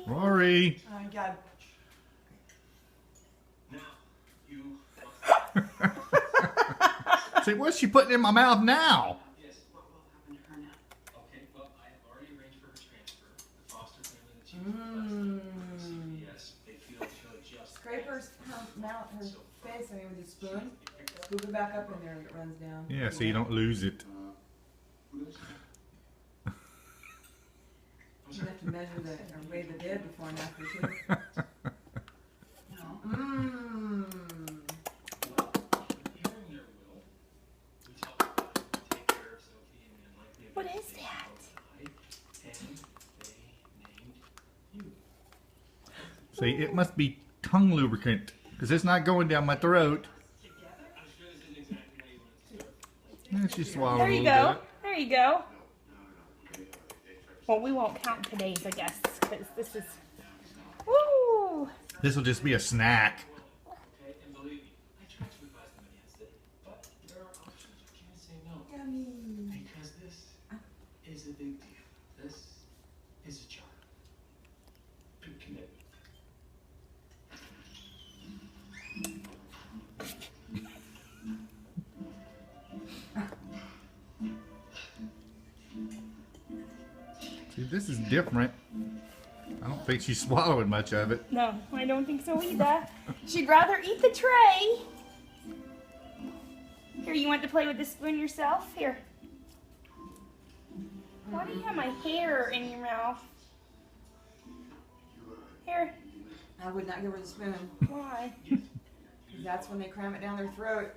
Rory. Oh, God. See, what's she putting in my mouth now? Yes, what will happen to her now? Okay, well, I have already arranged for her transfer. The foster family that she was blessed with CPS, they feel she'll just Scrape her mouth, her face, I mean, with a spoon. Scoop it back up in there and it runs down. Yeah, so you don't lose it. You have to measure or weigh the dead before and after, too. Mmm. What is that? See, it must be tongue lubricant because it's not going down my throat. And she swallowed There you a go. little bit. There you go. Well, we won't count today's, I guess, because this is. Woo! This will just be a snack. And believe me, I try to advise them against it, but there are options. You can't say no. Yummy. Because this is a big deal. This is a job. Big commitment. See, this is different. I don't think she's swallowing much of it. No, I don't think so either. She'd rather eat the tray. Here, you want to play with the spoon yourself? Here. Why do you have my hair in your mouth? Here. I would not give her the spoon. Why? That's when they cram it down their throat.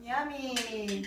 Yummy.